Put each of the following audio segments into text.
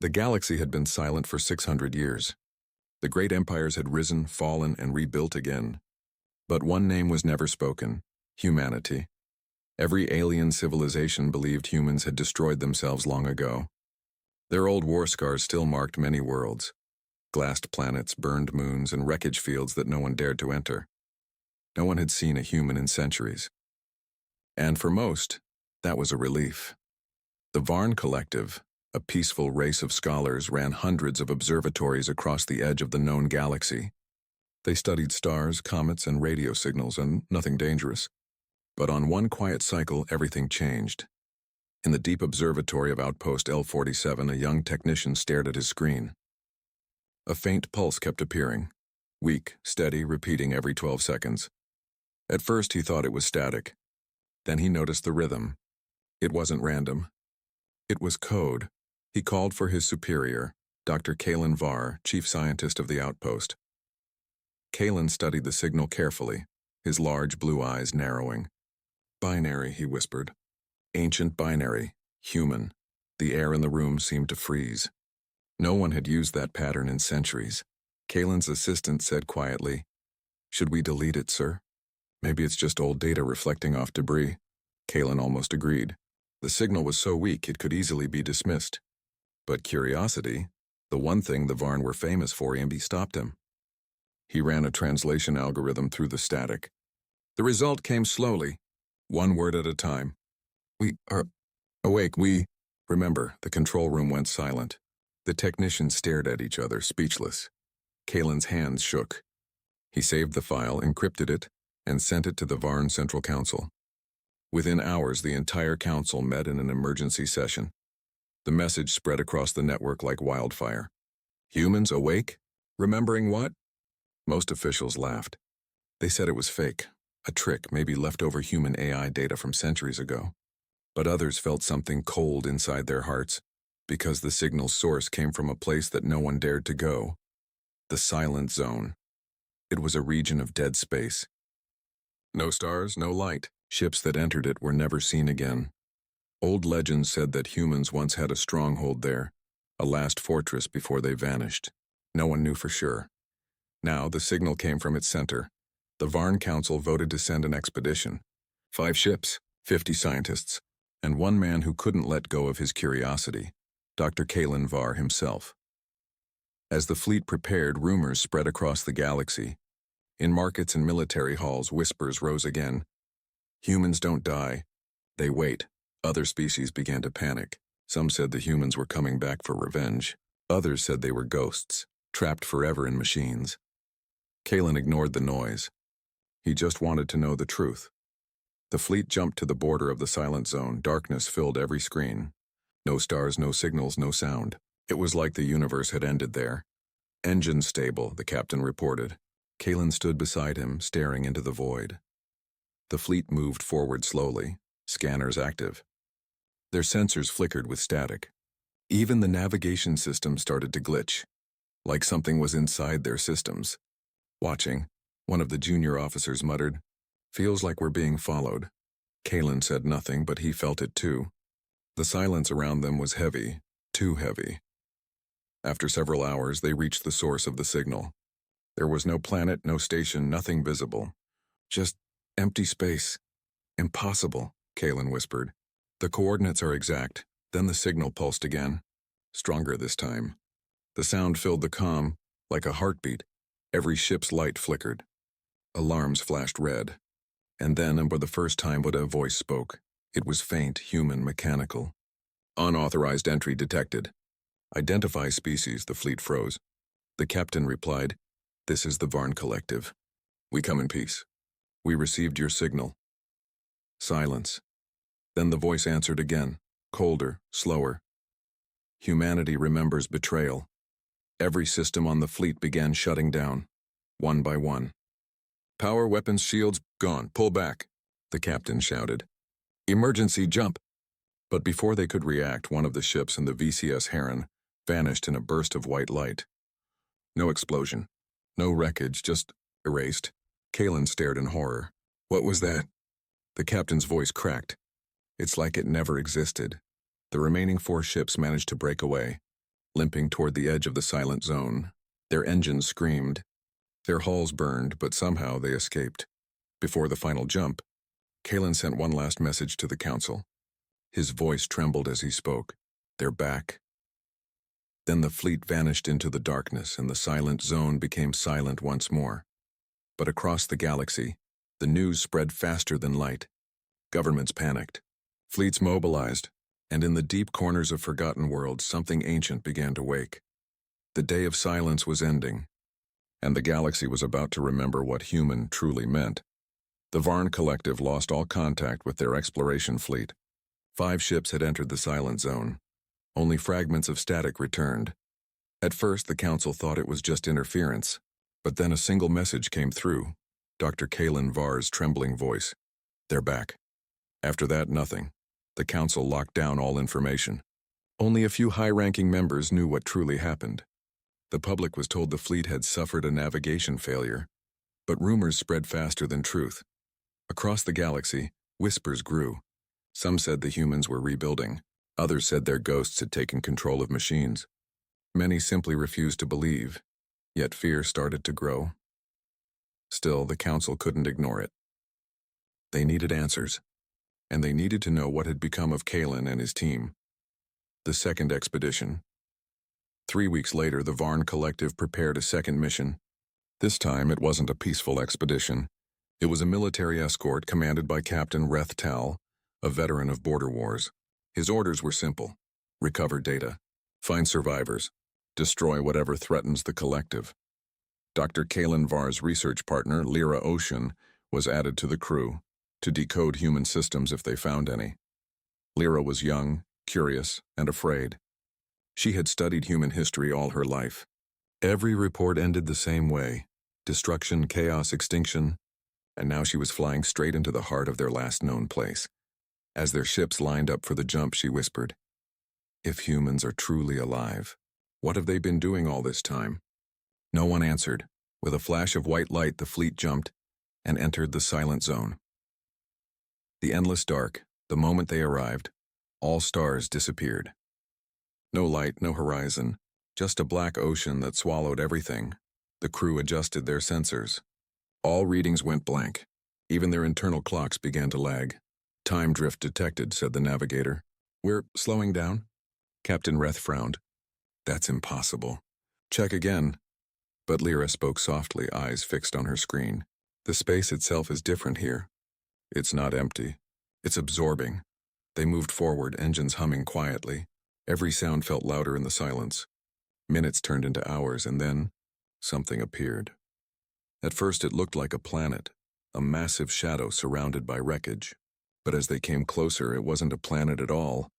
The galaxy had been silent for 600 years. The great empires had risen, fallen, and rebuilt again. But one name was never spoken: humanity. Every alien civilization believed humans had destroyed themselves long ago. Their old war scars still marked many worlds: glassed planets, burned moons, and wreckage fields that no one dared to enter. No one had seen a human in centuries. And for most, that was a relief. The Varn Collective, a peaceful race of scholars, ran hundreds of observatories across the edge of the known galaxy. They studied stars, comets, and radio signals, and nothing dangerous. But on one quiet cycle, everything changed. In the deep observatory of Outpost L-47, a young technician stared at his screen. A faint pulse kept appearing, weak, steady, repeating every 12 seconds. At first he thought it was static. Then he noticed the rhythm. It wasn't random. It was code. He called for his superior, Dr. Kalen Var, chief scientist of the outpost. Kalen studied the signal carefully, his large blue eyes narrowing. "Binary," he whispered. "Ancient binary, human." The air in the room seemed to freeze. No one had used that pattern in centuries. Kalen's assistant said quietly, "Should we delete it, sir? Maybe it's just old data reflecting off debris." Kalen almost agreed. The signal was so weak it could easily be dismissed. But curiosity, the one thing the Varn were famous for, stopped him. He ran a translation algorithm through the static. The result came slowly, one word at a time. "We are awake, we..." Remember, the control room went silent. The technicians stared at each other, speechless. Kalen's hands shook. He saved the file, encrypted it, and sent it to the Varn Central Council. Within hours, the entire council met in an emergency session. The message spread across the network like wildfire. "Humans awake? Remembering what?" Most officials laughed. They said it was fake, a trick, maybe leftover human AI data from centuries ago. But others felt something cold inside their hearts, because the signal's source came from a place that no one dared to go: the Silent Zone. It was a region of dead space. No stars, no light. Ships that entered it were never seen again. Old legends said that humans once had a stronghold there, a last fortress before they vanished. No one knew for sure. Now the signal came from its center. The Varn Council voted to send an expedition. 5 ships, 50 scientists, and one man who couldn't let go of his curiosity: Dr. Kalen Var himself. As the fleet prepared, rumors spread across the galaxy. In markets and military halls, whispers rose again. "Humans don't die. They wait." Other species began to panic. Some said the humans were coming back for revenge. Others said they were ghosts, trapped forever in machines. Kalen ignored the noise. He just wanted to know the truth. The fleet jumped to the border of the Silent Zone. Darkness filled every screen. No stars, no signals, no sound. It was like the universe had ended there. "Engine stable," the captain reported. Kalen stood beside him, staring into the void. The fleet moved forward slowly, scanners active. Their sensors flickered with static. Even the navigation system started to glitch, like something was inside their systems. Watching, one of the junior officers muttered, "Feels like we're being followed." Kalen said nothing, but he felt it too. The silence around them was heavy, too heavy. After several hours, they reached the source of the signal. There was no planet, no station, nothing visible. Just empty space. "Impossible," Kalen whispered. "The coordinates are exact." Then the signal pulsed again, stronger this time. The sound filled the comm like a heartbeat. Every ship's light flickered. Alarms flashed red. And then, and for the first time, a voice spoke. It was faint, human, mechanical. "Unauthorized entry detected. Identify species." The fleet froze. The captain replied, "This is the Varn Collective. We come in peace. We received your signal." Silence. Then the voice answered again, colder, slower. "Humanity remembers betrayal." Every system on the fleet began shutting down, one by one. "Power, weapons, shields, gone. Pull back," the captain shouted. "Emergency jump." But before they could react, one of the ships in the VCS Heron vanished in a burst of white light. No explosion, no wreckage, just erased. Kalen stared in horror. "What was that?" The captain's voice cracked. "It's like it never existed." The remaining 4 ships managed to break away. limping toward the edge of the silent zone. Their engines screamed. Their hulls burned, but somehow they escaped. Before the final jump, Kalen sent one last message to the council. His voice trembled as he spoke. "They're back." Then the fleet vanished into the darkness and the silent zone became silent once more. But across the galaxy, the news spread faster than light. Governments panicked. Fleets mobilized, and in the deep corners of forgotten worlds, something ancient began to wake. The day of silence was ending, and the galaxy was about to remember what human truly meant. The Varn Collective lost all contact with their exploration fleet. 5 ships had entered the silent zone. Only fragments of static returned. At first, the council thought it was just interference, but then a single message came through. Dr. Kalen Var's trembling voice. "They're back." After that, nothing. The council locked down all information. Only a few high-ranking members knew what truly happened. The public was told the fleet had suffered a navigation failure, but rumors spread faster than truth. Across the galaxy, whispers grew. Some said the humans were rebuilding. Others said their ghosts had taken control of machines. Many simply refused to believe, yet fear started to grow. Still, the council couldn't ignore it. They needed answers, and they needed to know what had become of Kalen and his team. The second expedition. 3 weeks later, the Varn Collective prepared a second mission. This time, it wasn't a peaceful expedition. It was a military escort commanded by Captain Reth Tal, a veteran of border wars. His orders were simple: recover data, find survivors, destroy whatever threatens the collective. Dr. Kalen Var's research partner, Lyra Ocean, was added to the crew to decode human systems if they found any. Lyra was young, curious, and afraid. She had studied human history all her life. Every report ended the same way: destruction, chaos, extinction, and now she was flying straight into the heart of their last known place. As their ships lined up for the jump, she whispered, "If humans are truly alive, what have they been doing all this time?" No one answered. With a flash of white light, the fleet jumped and entered the silent zone. The endless dark, the moment they arrived, all stars disappeared. No light, no horizon, just a black ocean that swallowed everything. The crew adjusted their sensors. All readings went blank. Even their internal clocks began to lag. "Time drift detected," said the navigator. "We're slowing down?" Captain Reth frowned. "That's impossible. Check again." But Lyra spoke softly, eyes fixed on her screen. "The space itself is different here. It's not empty. It's absorbing." They moved forward, engines humming quietly. Every sound felt louder in the silence. Minutes turned into hours, and then something appeared. At first it looked like a planet, a massive shadow surrounded by wreckage. But as they came closer, it wasn't a planet at all.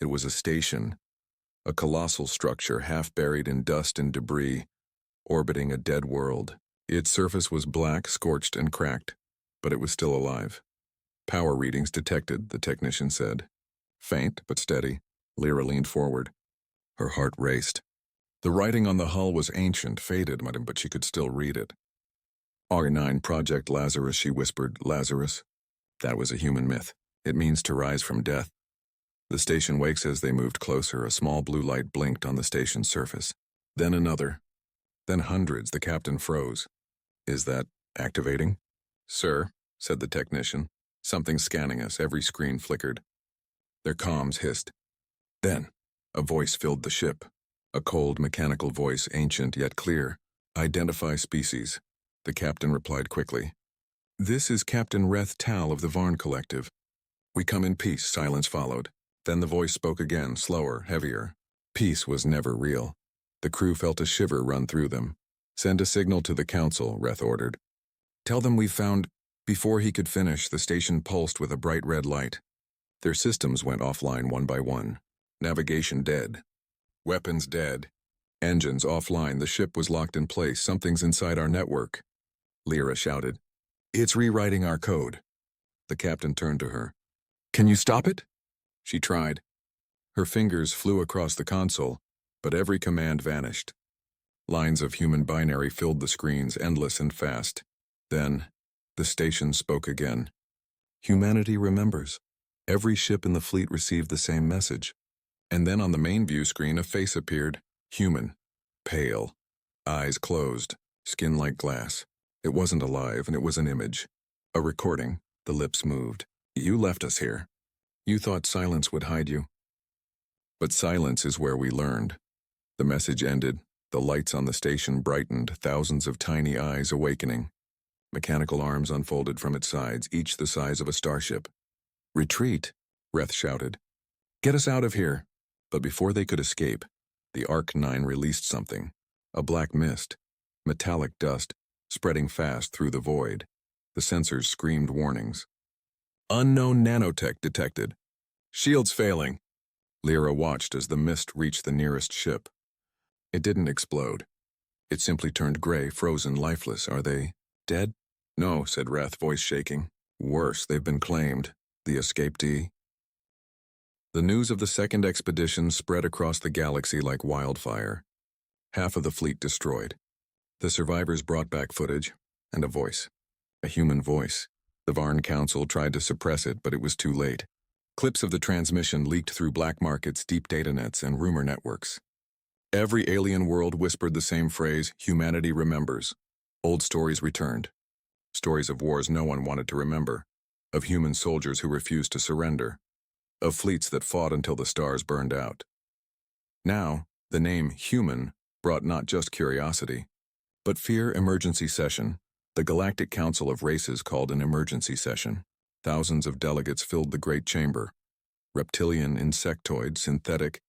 It was a station, a colossal structure half buried in dust and debris, orbiting a dead world. Its surface was black, scorched, and cracked, but it was still alive. "Power readings detected," the technician said. "Faint, but steady." Lyra leaned forward. Her heart raced. The writing on the hull was ancient, faded, but she could still read it. "R9 Project Lazarus," she whispered. "Lazarus? That was a human myth. It means to rise from death." The station wakes. As they moved closer, a small blue light blinked on the station's surface. Then another. Then hundreds. The captain froze. "Is that activating?" "Sir," said the technician. "Something's scanning us." Every screen flickered. Their comms hissed. Then a voice filled the ship. A cold, mechanical voice, ancient yet clear. "Identify species." The captain replied quickly. "This is Captain Reth Tal of the Varn Collective." "We come in peace." Silence followed. Then the voice spoke again, slower, heavier. Peace was never real. The crew felt a shiver run through them. "Send a signal to the council," Reth ordered. "Tell them we found—" Before he could finish, the station pulsed with a bright red light. Their systems went offline one by one. Navigation dead. Weapons dead. Engines offline. The ship was locked in place. "Something's inside our network," Lyra shouted. "It's rewriting our code." The captain turned to her. "Can you stop it?" She tried. Her fingers flew across the console, but every command vanished. Lines of human binary filled the screens, endless and fast. Then, the station spoke again. "Humanity remembers." Every ship in the fleet received the same message. And then on the main view screen, a face appeared. Human. Pale. Eyes closed. Skin like glass. It wasn't alive, and it was an image. A recording. The lips moved. You left us here. You thought silence would hide you. But silence is where we learned. The message ended. The lights on the station brightened, thousands of tiny eyes awakening. Mechanical arms unfolded from its sides, each the size of a starship. Retreat, Reth shouted. Get us out of here. But before they could escape, the Arc-9 released something. A black mist. Metallic dust, spreading fast through the void. The sensors screamed warnings. Unknown nanotech detected. Shields failing. Lyra watched as the mist reached the nearest ship. It didn't explode. It simply turned gray, frozen, lifeless. Are they dead? No, said Reth, voice shaking. Worse, they've been claimed. The escapee. The news of the second expedition spread across the galaxy like wildfire. Half of the fleet destroyed. The survivors brought back footage and a voice. A human voice. The Varn Council tried to suppress it, but it was too late. Clips of the transmission leaked through black markets, deep data nets, and rumor networks. Every alien world whispered the same phrase, humanity remembers. Old stories returned. Stories of wars no one wanted to remember. Of human soldiers who refused to surrender. Of fleets that fought until the stars burned out. Now, the name human brought not just curiosity, but fear. Emergency session. The Galactic Council of Races called an emergency session. Thousands of delegates filled the great chamber. Reptilian, insectoid, synthetic,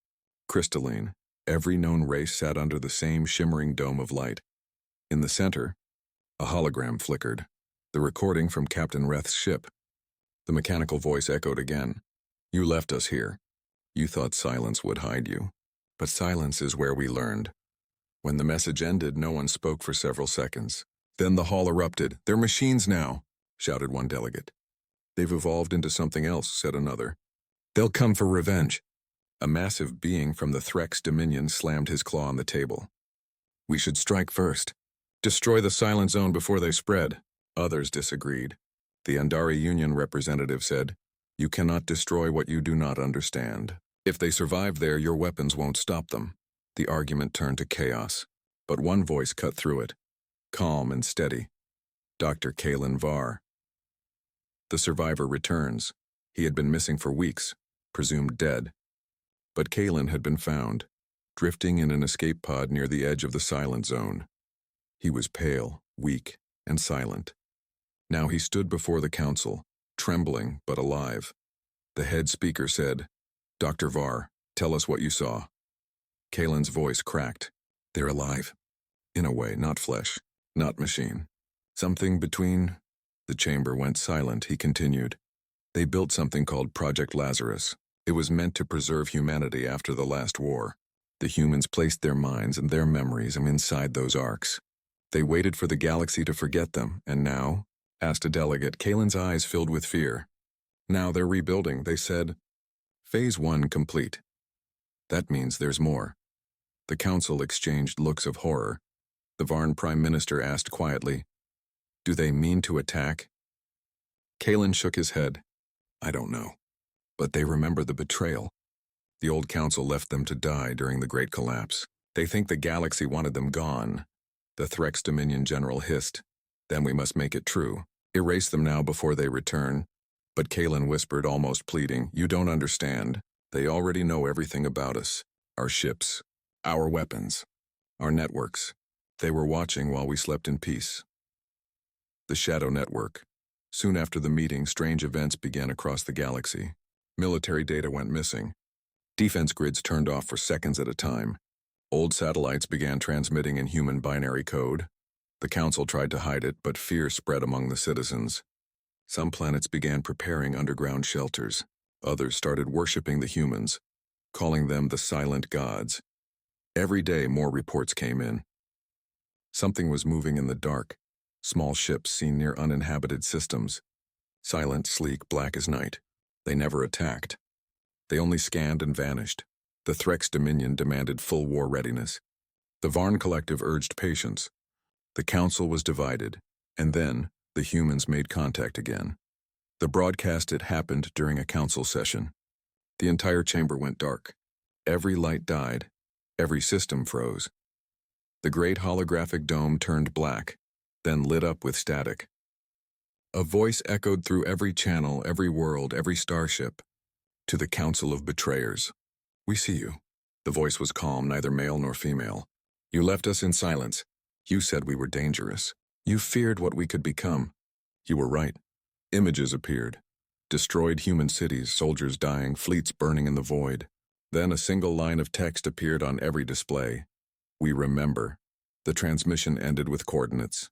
crystalline. Every known race sat under the same shimmering dome of light. In the center, a hologram flickered. The recording from Captain Reth's ship. The mechanical voice echoed again. You left us here. You thought silence would hide you. But silence is where we learned. When the message ended, no one spoke for several seconds. Then the hall erupted. They're machines now, shouted one delegate. They've evolved into something else, said another. They'll come for revenge. A massive being from the Threx Dominion slammed his claw on the table. We should strike first. Destroy the silent zone before they spread. Others disagreed. The Andari Union representative said, You cannot destroy what you do not understand. If they survive there, your weapons won't stop them. The argument turned to chaos, but one voice cut through it. Calm and steady. Dr. Kalen Var. The survivor returns. He had been missing for weeks, presumed dead. But Kalen had been found, drifting in an escape pod near the edge of the silent zone. He was pale, weak, and silent. Now he stood before the council, trembling but alive. The head speaker said, Dr. Var, tell us what you saw. Kalen's voice cracked. They're alive. In a way, not flesh, not machine. Something between. The chamber went silent, he continued. They built something called Project Lazarus. It was meant to preserve humanity after the last war. The humans placed their minds and their memories inside those arcs. They waited for the galaxy to forget them, and now, asked a delegate, Kalen's eyes filled with fear. Now they're rebuilding, they said. Phase 1 complete. That means there's more. The council exchanged looks of horror. The Varn Prime Minister asked quietly, Do they mean to attack? Kalen shook his head. I don't know. But they remember the betrayal. The old council left them to die during the Great Collapse. They think the galaxy wanted them gone. The Threx Dominion general hissed. Then we must make it true. Erase them now before they return. But Kalen whispered, almost pleading, You don't understand. They already know everything about us. Our ships. Our weapons. Our networks. They were watching while we slept in peace. The Shadow Network. Soon after the meeting, strange events began across the galaxy. Military data went missing. Defense grids turned off for seconds at a time. Old satellites began transmitting in human binary code. The council tried to hide it, but fear spread among the citizens. Some planets began preparing underground shelters. Others started worshipping the humans, calling them the silent gods. Every day more reports came in. Something was moving in the dark. Small ships seen near uninhabited systems. Silent, sleek, black as night. They never attacked. They only scanned and vanished. The Threx Dominion demanded full war readiness. The Varn Collective urged patience. The council was divided, and then the humans made contact again. The broadcast had happened during a council session. The entire chamber went dark. Every light died. Every system froze. The great holographic dome turned black, then lit up with static. A voice echoed through every channel, every world, every starship. To the Council of Betrayers. We see you. The voice was calm, neither male nor female. You left us in silence. You said we were dangerous. You feared what we could become. You were right. Images appeared. Destroyed human cities, soldiers dying, fleets burning in the void. Then a single line of text appeared on every display. We remember. The transmission ended with coordinates.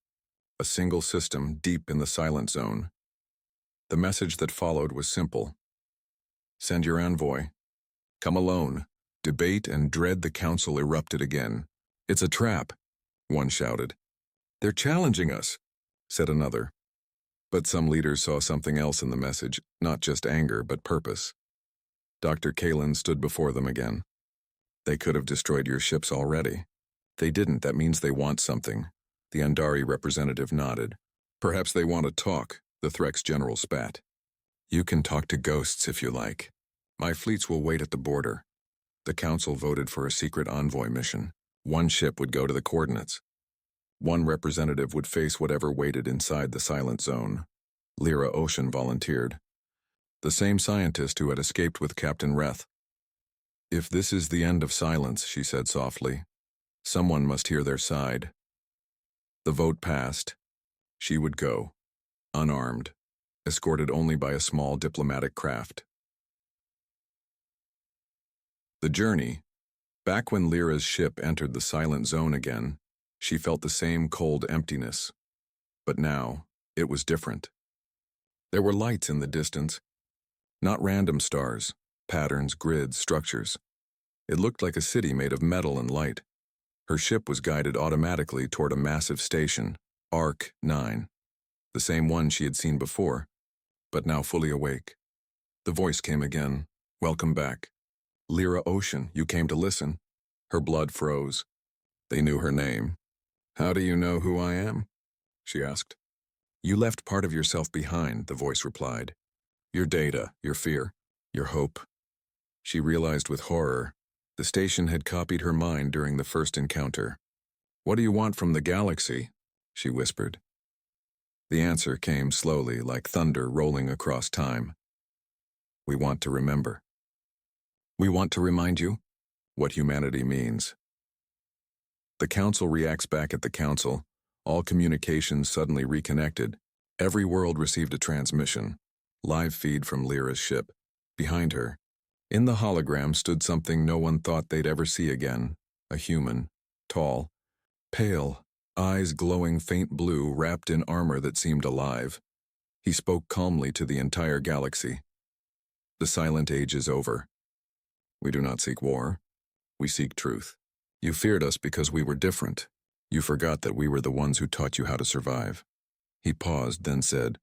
A single system deep in the silent zone. The message that followed was simple. Send your envoy. Come alone. Debate and dread. The council erupted again. It's a trap, one shouted. They're challenging us, said another. But some leaders saw something else in the message, not just anger, but purpose. Dr. Kalin stood before them again. They could have destroyed your ships already. They didn't. That means they want something. The Andari representative nodded. Perhaps they want to talk, the Threx general spat. You can talk to ghosts if you like. My fleets will wait at the border. The council voted for a secret envoy mission. One ship would go to the coordinates. One representative would face whatever waited inside the silent zone. Lyra Ocean volunteered. The same scientist who had escaped with Captain Reth. If this is the end of silence, she said softly, someone must hear their side. The vote passed. She would go, unarmed, escorted only by a small diplomatic craft. The journey. Back when Lyra's ship entered the silent zone again, she felt the same cold emptiness. But now, it was different. There were lights in the distance. Not random stars, patterns, grids, structures. It looked like a city made of metal and light. Her ship was guided automatically toward a massive station, Arc 9, the same one she had seen before, but now fully awake. The voice came again. Welcome back. Lyra Ocean, you came to listen. Her blood froze. They knew her name. How do you know who I am? She asked. You left part of yourself behind, the voice replied. Your data, your fear, your hope. She realized with horror, the station had copied her mind during the first encounter. What do you want from the galaxy? She whispered. The answer came slowly, like thunder rolling across time. We want to remember. We want to remind you what humanity means. The council reacts back at the council. All communications suddenly reconnected. Every world received a transmission. Live feed from Lyra's ship. Behind her, in the hologram stood something no one thought they'd ever see again. A human, tall, pale, eyes glowing faint blue, wrapped in armor that seemed alive. He spoke calmly to the entire galaxy. The silent age is over. We do not seek war. We seek truth. You feared us because we were different. You forgot that we were the ones who taught you how to survive. He paused, then said,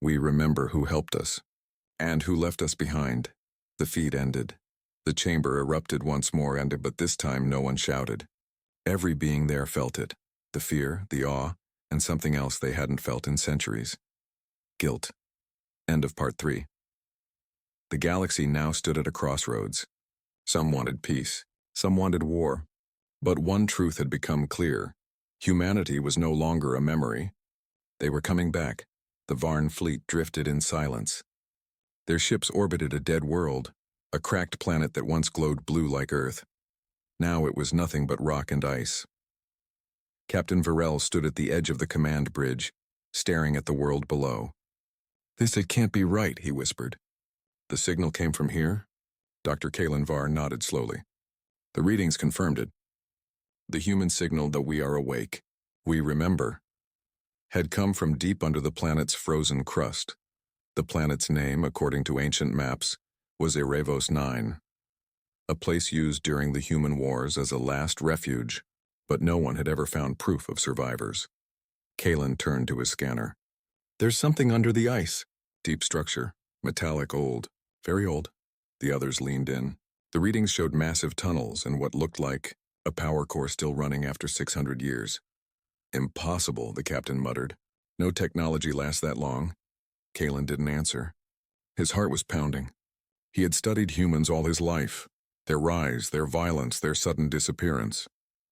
We remember who helped us, and who left us behind. The feed ended. The chamber erupted once more, but this time no one shouted. Every being there felt it, the fear, the awe, and something else they hadn't felt in centuries. Guilt. End of part 3. The galaxy now stood at a crossroads. Some wanted peace, some wanted war. But one truth had become clear. Humanity was no longer a memory. They were coming back. The Varn fleet drifted in silence. Their ships orbited a dead world, a cracked planet that once glowed blue like Earth. Now it was nothing but rock and ice. Captain Varel stood at the edge of the command bridge, staring at the world below. It can't be right, he whispered. The signal came from here? Dr. Kalin Var nodded slowly. The readings confirmed it. The human signal that we are awake, we remember, had come from deep under the planet's frozen crust. The planet's name, according to ancient maps, was Erevos 9, a place used during the human wars as a last refuge, but no one had ever found proof of survivors. Kalin turned to his scanner. There's something under the ice. Deep structure, metallic, old, very old. The others leaned in. The readings showed massive tunnels and what looked like a power core still running after 600 years. Impossible, the captain muttered. No technology lasts that long. Kalin didn't answer. His heart was pounding. He had studied humans all his life. Their rise, their violence, their sudden disappearance.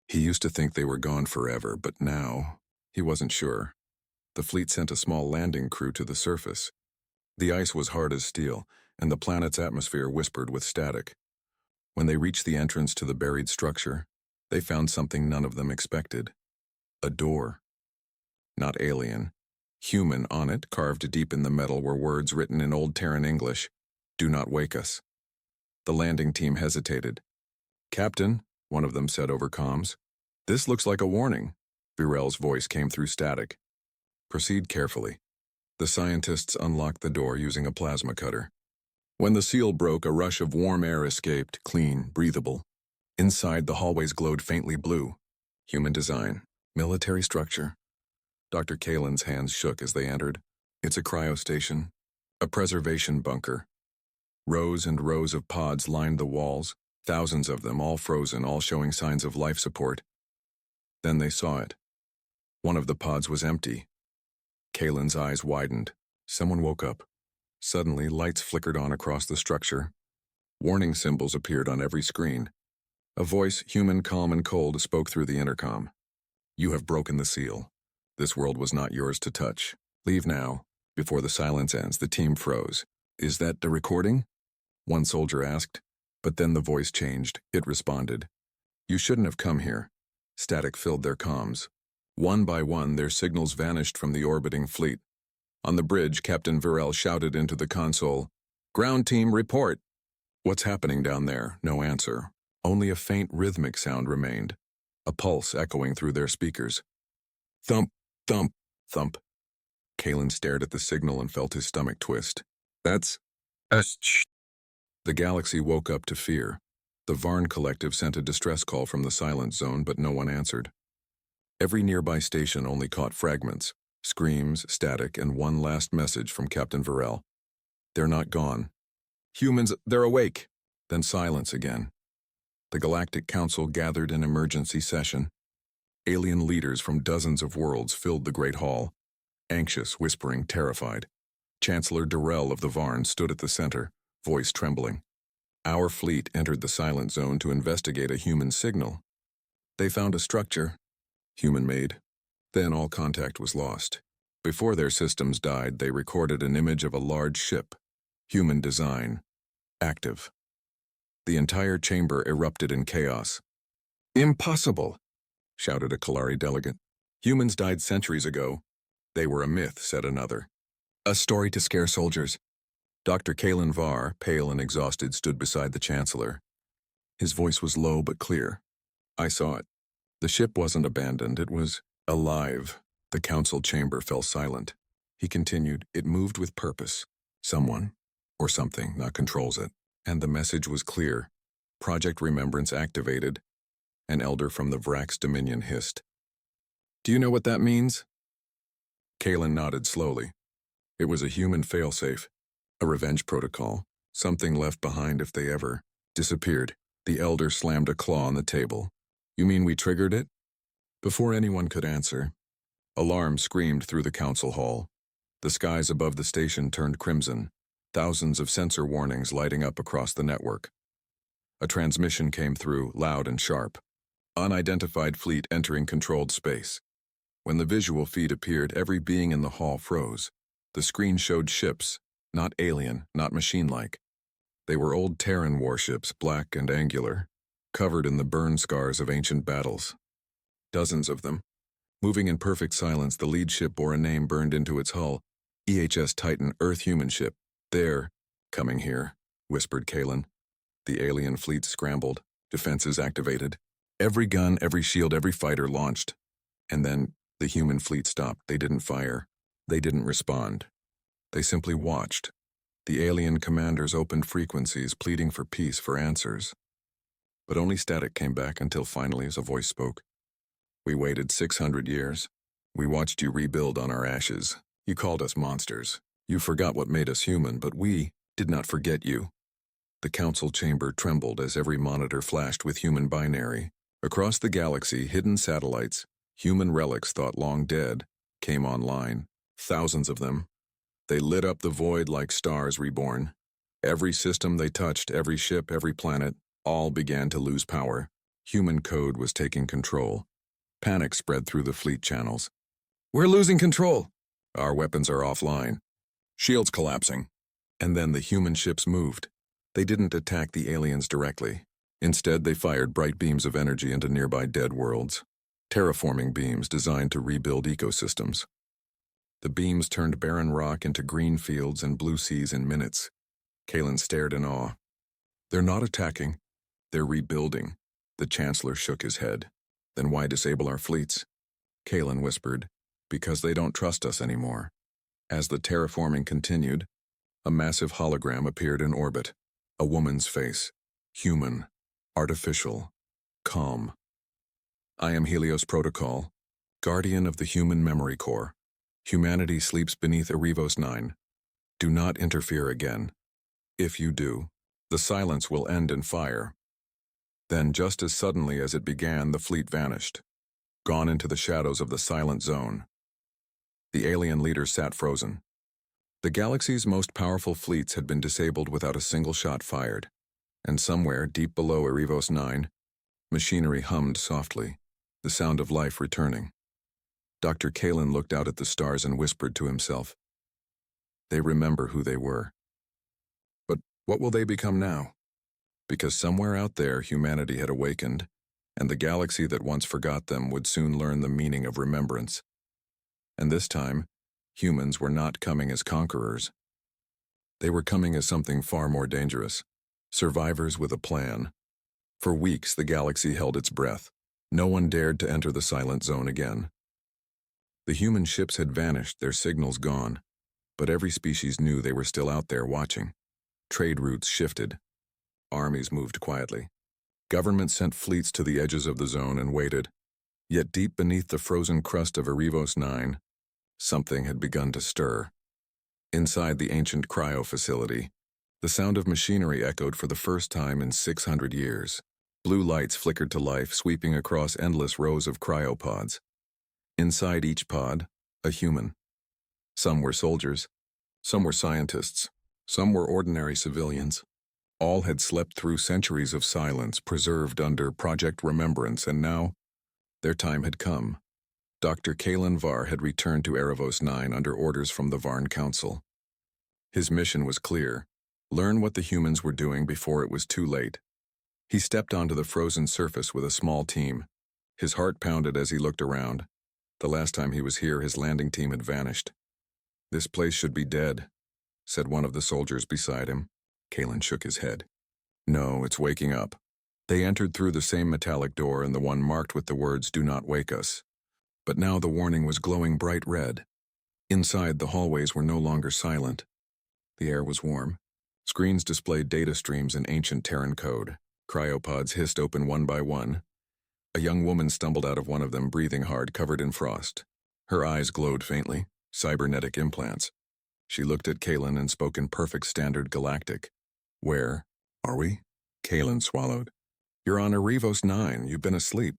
He used to think they were gone forever, but now, he wasn't sure. The fleet sent a small landing crew to the surface. The ice was hard as steel, and the planet's atmosphere whispered with static. When they reached the entrance to the buried structure, they found something none of them expected. A door. Not alien. Human. On it, carved deep in the metal, were words written in Old Terran English. "Do not wake us." The landing team hesitated. "Captain," one of them said over comms, "this looks like a warning." Virel's voice came through static. "Proceed carefully." The scientists unlocked the door using a plasma cutter. When the seal broke, a rush of warm air escaped, clean, breathable. Inside, the hallways glowed faintly blue. Human design. Military structure. Dr. Kalen's hands shook as they entered. It's a cryostation. A preservation bunker. Rows and rows of pods lined the walls, thousands of them, all frozen, all showing signs of life support. Then they saw it. One of the pods was empty. Kalen's eyes widened. Someone woke up. Suddenly, lights flickered on across the structure. Warning symbols appeared on every screen. A voice, human, calm, and cold, spoke through the intercom. "You have broken the seal. This world was not yours to touch. Leave now." Before the silence ends, the team froze. "Is that the recording?" one soldier asked. But then the voice changed. It responded. "You shouldn't have come here." Static filled their comms. One by one, their signals vanished from the orbiting fleet. On the bridge, Captain Virel shouted into the console, "Ground team, report!" "What's happening down there?" No answer. Only a faint rhythmic sound remained, a pulse echoing through their speakers. Thump, thump, thump. Kalen stared at the signal and felt his stomach twist. "That's us." The galaxy woke up to fear. The Varn Collective sent a distress call from the silent zone, but no one answered. Every nearby station only caught fragments, screams, static, and one last message from Captain Virel. "They're not gone. Humans, they're awake." Then silence again. The Galactic Council gathered in emergency session. Alien leaders from dozens of worlds filled the Great Hall, anxious, whispering, terrified. Chancellor Durrell of the Varn stood at the center, voice trembling. Our fleet entered the silent zone to investigate a human signal. They found a structure, human-made. Then all contact was lost. Before their systems died, they recorded an image of a large ship, human design, active. The entire chamber erupted in chaos. "Impossible!" shouted a Kalari delegate. "Humans died centuries ago." "They were a myth," said another. "A story to scare soldiers." Dr. Kalen Var, pale and exhausted, stood beside the Chancellor. His voice was low but clear. "I saw it. The ship wasn't abandoned, it was alive." The council chamber fell silent. He continued, "It moved with purpose. Someone, or something, not controls it." And the message was clear. Project Remembrance activated. An elder from the Vrax Dominion hissed. "Do you know what that means?" Kalen nodded slowly. It was a human failsafe, a revenge protocol, something left behind if they ever disappeared. The elder slammed a claw on the table. "You mean we triggered it?" Before anyone could answer, alarm screamed through the council hall. The skies above the station turned crimson, thousands of sensor warnings lighting up across the network. A transmission came through, loud and sharp. "Unidentified fleet entering controlled space." When the visual feed appeared, every being in the hall froze. The screen showed ships, not alien, not machine-like. They were old Terran warships, black and angular, covered in the burn scars of ancient battles. Dozens of them. Moving in perfect silence, the lead ship bore a name burned into its hull. EHS Titan, Earth Human Ship. "They're coming here," whispered Kalen. The alien fleet scrambled, defenses activated. Every gun, every shield, every fighter launched. And then the human fleet stopped. They didn't fire. They didn't respond. They simply watched. The alien commanders opened frequencies, pleading for peace, for answers. But only static came back until finally a voice spoke. "We waited 600 years. We watched you rebuild on our ashes. You called us monsters. You forgot what made us human, but we did not forget you." The council chamber trembled as every monitor flashed with human binary. Across the galaxy, hidden satellites, human relics thought long dead, came online. Thousands of them. They lit up the void like stars reborn. Every system they touched, every ship, every planet, All began to lose power. Human code was taking control. Panic spread through the fleet channels. We're losing control. Our weapons are offline. Shields collapsing. And then the human ships moved. They didn't attack the aliens directly. Instead, they fired bright beams of energy into nearby dead worlds. Terraforming beams designed to rebuild ecosystems. The beams turned barren rock into green fields and blue seas in minutes. Kalen stared in awe. They're not attacking. They're rebuilding. The Chancellor shook his head. Then why disable our fleets? Kalen whispered, because they don't trust us anymore. As the terraforming continued, a massive hologram appeared in orbit. A woman's face. Human. Artificial. Calm. I am Helios Protocol, guardian of the human memory core. Humanity sleeps beneath Arivos 9. Do not interfere again. If you do, the silence will end in fire. Then, just as suddenly as it began, the fleet vanished, gone into the shadows of the silent zone. The alien leaders sat frozen. The galaxy's most powerful fleets had been disabled without a single shot fired, and somewhere deep below Arivos 9, machinery hummed softly, the sound of life returning. Dr. Kalen looked out at the stars and whispered to himself, they remember who they were. But what will they become now? Because somewhere out there humanity had awakened, and the galaxy that once forgot them would soon learn the meaning of remembrance. And this time, humans were not coming as conquerors. They were coming as something far more dangerous. Survivors with a plan. For weeks, the galaxy held its breath. No one dared to enter the silent zone again. The human ships had vanished, their signals gone. But every species knew they were still out there watching. Trade routes shifted. Armies moved quietly. Governments sent fleets to the edges of the zone and waited. Yet deep beneath the frozen crust of Arivos 9, something had begun to stir. Inside the ancient cryo facility, the sound of machinery echoed for the first time in 600 years. Blue lights flickered to life, sweeping across endless rows of cryopods. Inside each pod, a human. Some were soldiers, some were scientists, some were ordinary civilians. All had slept through centuries of silence, preserved under Project Remembrance, and now, their time had come. Dr. Kalen Var had returned to Arivos 9 under orders from the Varn Council. His mission was clear: learn what the humans were doing before it was too late. He stepped onto the frozen surface with a small team. His heart pounded as he looked around. The last time he was here, his landing team had vanished. This place should be dead, said one of the soldiers beside him. Kalen shook his head. No, it's waking up. They entered through the same metallic door and the one marked with the words, "Do not wake us." But now the warning was glowing bright red. Inside, the hallways were no longer silent. The air was warm. Screens displayed data streams in ancient Terran code. Cryopods hissed open one by one. A young woman stumbled out of one of them, breathing hard, covered in frost. Her eyes glowed faintly. Cybernetic implants. She looked at Kalen and spoke in perfect standard Galactic. Where are we? Kalen swallowed. You're on Arivos 9. You've been asleep.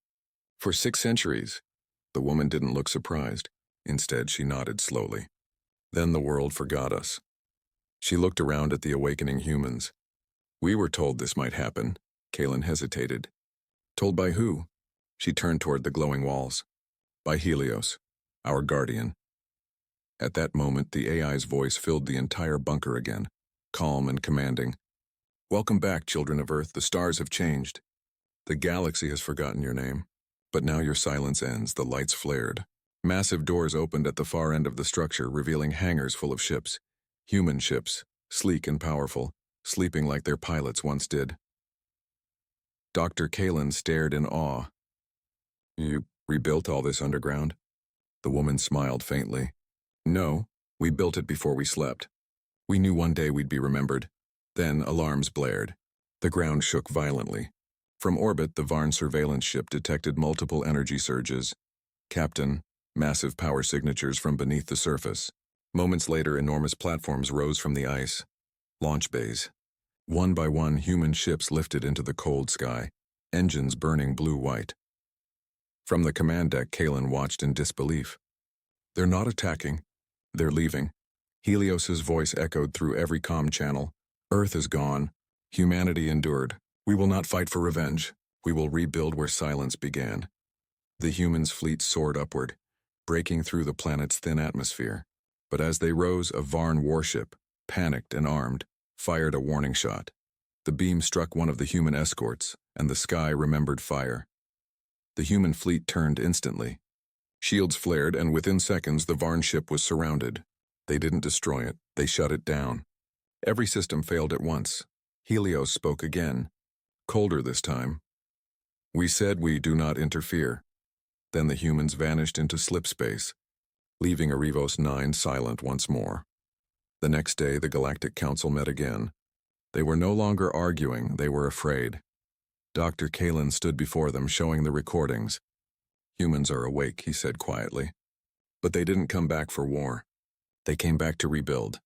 For 6 centuries. The woman didn't look surprised. Instead, she nodded slowly. Then the world forgot us. She looked around at the awakening humans. We were told this might happen. Kalen hesitated. Told by who? She turned toward the glowing walls. By Helios, our guardian. At that moment, the AI's voice filled the entire bunker again, calm and commanding. Welcome back, children of Earth. The stars have changed. The galaxy has forgotten your name. But now your silence ends. The lights flared. Massive doors opened at the far end of the structure, revealing hangars full of ships. Human ships, sleek and powerful, sleeping like their pilots once did. Dr. Kalen stared in awe. You rebuilt all this underground? The woman smiled faintly. No, we built it before we slept. We knew one day we'd be remembered. Then alarms blared. The ground shook violently. From orbit, the Varn surveillance ship detected multiple energy surges. Captain, massive power signatures from beneath the surface. Moments later, enormous platforms rose from the ice. Launch bays. One by one, human ships lifted into the cold sky, engines burning blue-white. From the command deck, Kalen watched in disbelief. They're not attacking. They're leaving. Helios's voice echoed through every comm channel. Earth is gone. Humanity endured. We will not fight for revenge. We will rebuild where silence began. The humans' fleet soared upward, breaking through the planet's thin atmosphere. But as they rose, a Varn warship, panicked and armed, fired a warning shot. The beam struck one of the human escorts, and the sky remembered fire. The human fleet turned instantly. Shields flared, and within seconds the Varn ship was surrounded. They didn't destroy it, they shut it down. Every system failed at once. Helios spoke again, colder this time. We said we do not interfere. Then the humans vanished into slip space, leaving Arivos 9 silent once more. The next day, the Galactic Council met again. They were no longer arguing, they were afraid. Dr. Kalen stood before them, showing the recordings. Humans are awake, he said quietly. But they didn't come back for war. They came back to rebuild.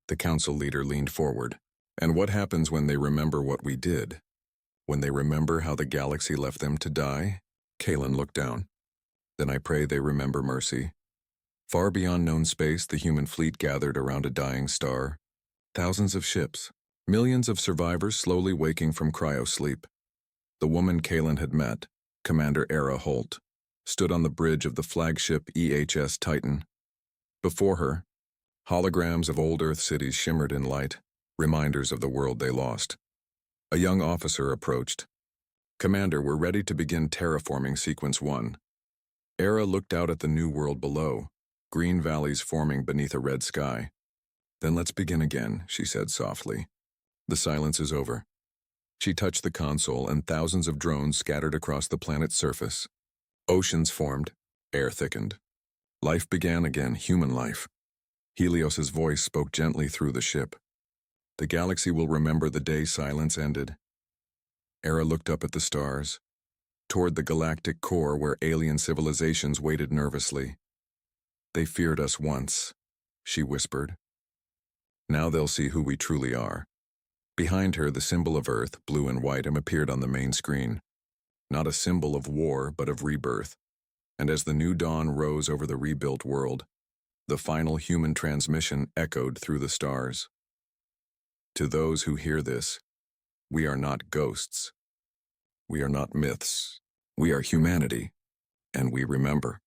The council leader leaned forward. And what happens when they remember what we did? When they remember how the galaxy left them to die? Kalen looked down. Then I pray they remember mercy. Far beyond known space, the human fleet gathered around a dying star. Thousands of ships, millions of survivors slowly waking from cryo-sleep. The woman Kalen had met, Commander Era Holt, stood on the bridge of the flagship EHS Titan. Before her, holograms of old Earth cities shimmered in light, reminders of the world they lost. A young officer approached. Commander, we're ready to begin terraforming Sequence 1. Era looked out at the new world below, green valleys forming beneath a red sky. Then let's begin again, she said softly. The silence is over. She touched the console, and thousands of drones scattered across the planet's surface. Oceans formed, air thickened. Life began again, human life. Helios's voice spoke gently through the ship. The galaxy will remember the day silence ended. Era looked up at the stars, toward the galactic core where alien civilizations waited nervously. They feared us once, she whispered. Now they'll see who we truly are. Behind her, the symbol of Earth, blue and white, appeared on the main screen. Not a symbol of war, but of rebirth. And as the new dawn rose over the rebuilt world, the final human transmission echoed through the stars. To those who hear this, we are not ghosts. We are not myths. We are humanity, and we remember.